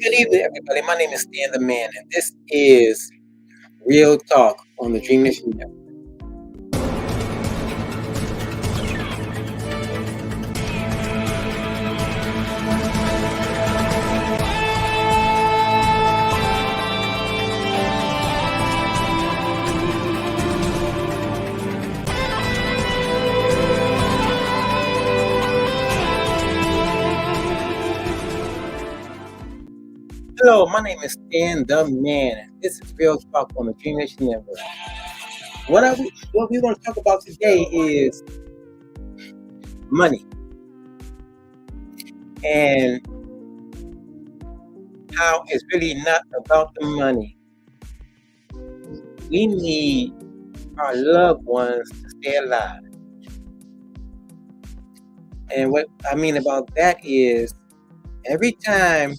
Good evening, everybody. My name is Stan the Man, and this is Real Talk on the Dream Nation Network. Hello, my name is Stan the Man, and this is Real Talk on the Dream Nation Network. What we want to talk about today is money and how it's really not about the money. We need our loved ones to stay alive. And what I mean about that is every time,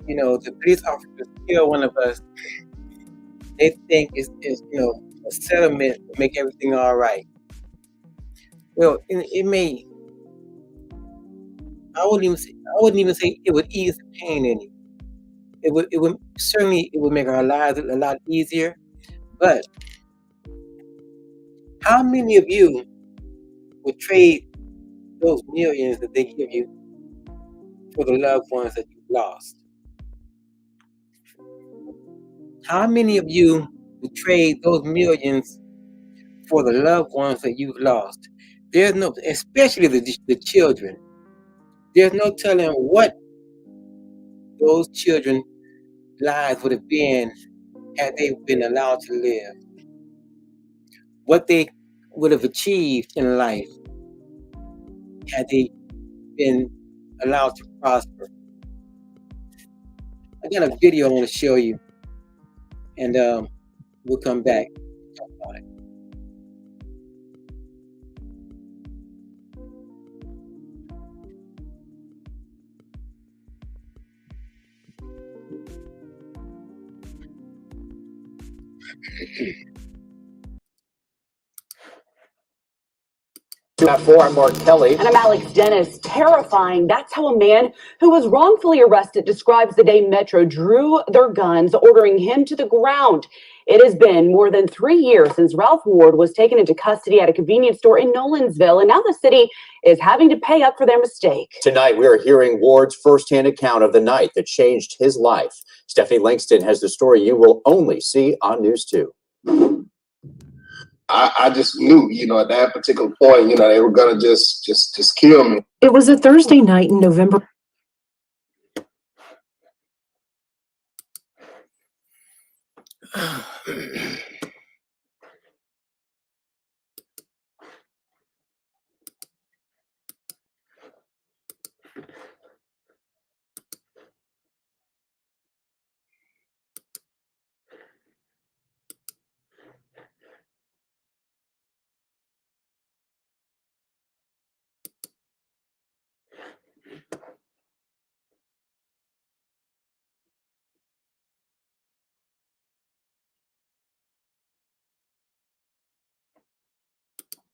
the police officers kill one of us, they think it's a settlement to make everything all right. Well, it may. I wouldn't even say it would ease the pain any. It would certainly make our lives a lot easier. But how many of you would trade those millions that they give you for the loved ones that you've lost? How many of you would trade those millions for the loved ones that you've lost? There's no, especially the children. There's no telling what those children's lives would have been had they been allowed to live. What they would have achieved in life had they been allowed to prosper. I got a video I want to show you, and we'll come back and talk about it. I'm Mark Kelly. And I'm Alex Dennis. Terrifying. That's how a man who was wrongfully arrested describes the day Metro drew their guns, ordering him to the ground. It has been more than 3 years since Ralph Ward was taken into custody at a convenience store in Nolensville, and now the city is having to pay up for their mistake. Tonight, we are hearing Ward's firsthand account of the night that changed his life. Stephanie Langston has the story you will only see on News 2. I just knew, at that particular point, they were gonna just kill me. It was a Thursday night in November.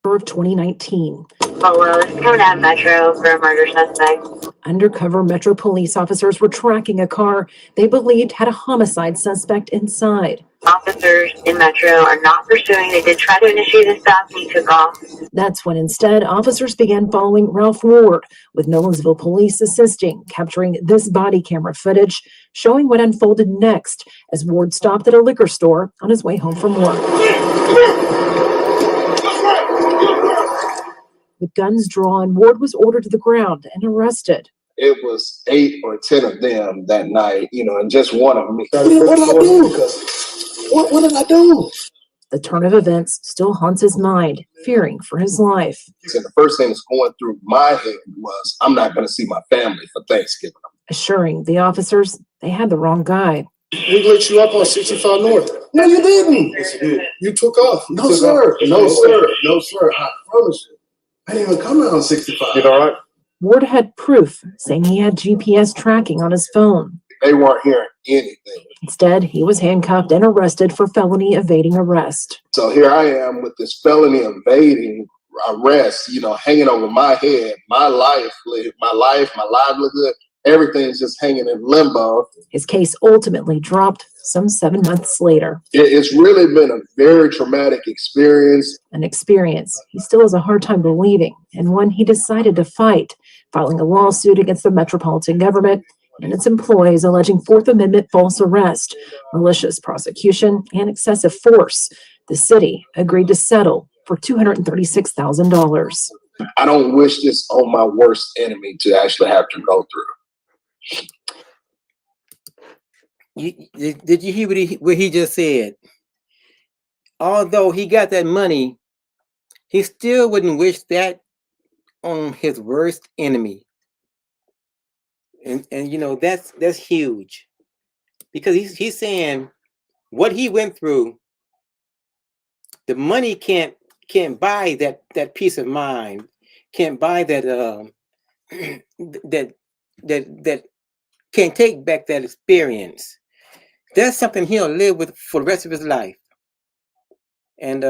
Of 2019. Hello, this is coming out of Metro for a murder suspect. Undercover Metro police officers were tracking a car they believed had a homicide suspect inside. Officers in Metro are not pursuing. They did try to initiate a stop and he took off. That's when instead officers began following Ralph Ward, with Nolensville police assisting, capturing this body camera footage showing what unfolded next as Ward stopped at a liquor store on his way home from work. With guns drawn, Ward was ordered to the ground and arrested. It was 8 or 10 of them that night, and just one of me. What did I do? What did I do? The turn of events still haunts his mind, fearing for his life. And the first thing that's going through my head was, I'm not going to see my family for Thanksgiving. Assuring the officers they had the wrong guy. We lit you up on 65 North. No, you didn't. Yes, you did. You took off. No, sir. No, sir. No, sir. I promise you. I didn't even come out on 65. You all right? Ward had proof, saying he had GPS tracking on his phone. They weren't hearing anything. Instead, he was handcuffed and arrested for felony evading arrest. So here I am with this felony evading arrest, hanging over my head, my livelihood, everything's just hanging in limbo. His case ultimately dropped some 7 months later. It's really been a very traumatic experience. An experience he still has a hard time believing, and one he decided to fight, filing a lawsuit against the metropolitan government and its employees, alleging Fourth Amendment false arrest, malicious prosecution, and excessive force. The city agreed to settle for $236,000. I don't wish this on my worst enemy to actually have to go through. Did you hear what he just said? Although he got that money, he still wouldn't wish that on his worst enemy. And you know, that's huge, because he's saying what he went through, the money can't buy that peace of mind, can't buy that that can't take back that experience. That's something he'll live with for the rest of his life. And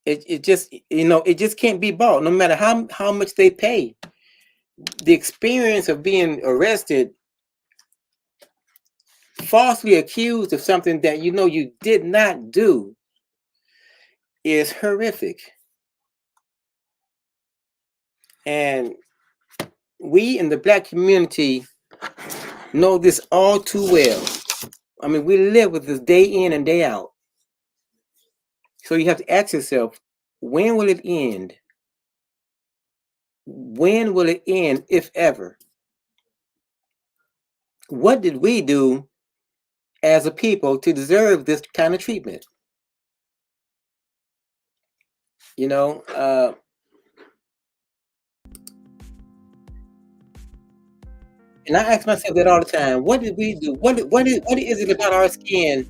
it just, you know, it just can't be bought, no matter how much they pay. The experience of being arrested, falsely accused of something that you know you did not do, is horrific. And we in the Black community know this all too well. I mean, we live with this day in and day out. So you have to ask yourself, when will it end? When will it end, if ever? What did we do as a people to deserve this kind of treatment? You know, and I ask myself that all the time. What did we do? What is it about our skin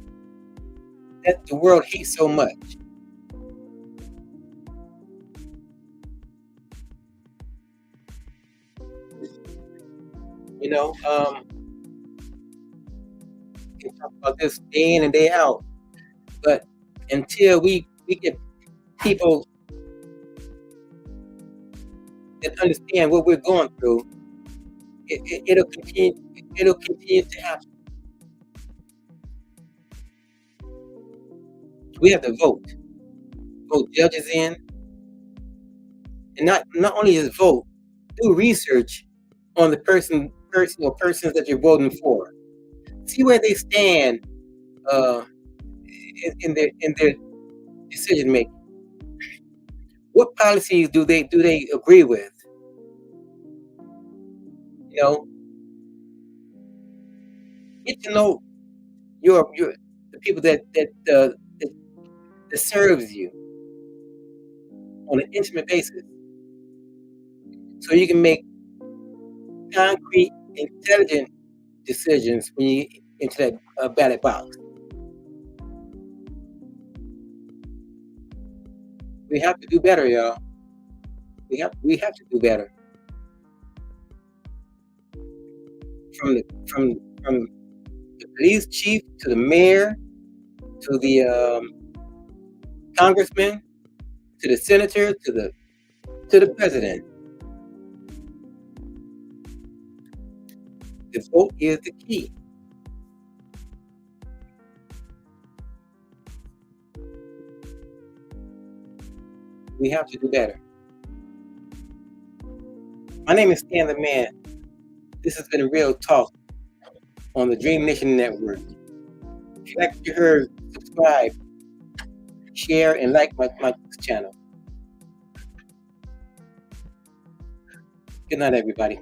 that the world hates so much? You know, we can talk about this day in and day out, but until we get people that understand what we're going through, it'll continue to happen. We have to vote judges in, and not only just vote, do research on the person or persons that you're voting for. See where they stand in their decision making. What policies do they agree with? You know, get to know the people that serves you on an intimate basis, so you can make concrete, intelligent decisions when you into that ballot box. We have to do better, y'all. We have to do better. From the police chief to the mayor to the congressman to the senator to the president. The vote is the key. We have to do better. My name is Stan the Man. This has been Real Talk on the Dream Nation Network. If you like what you heard, subscribe, share, and like my channel. Good night, everybody.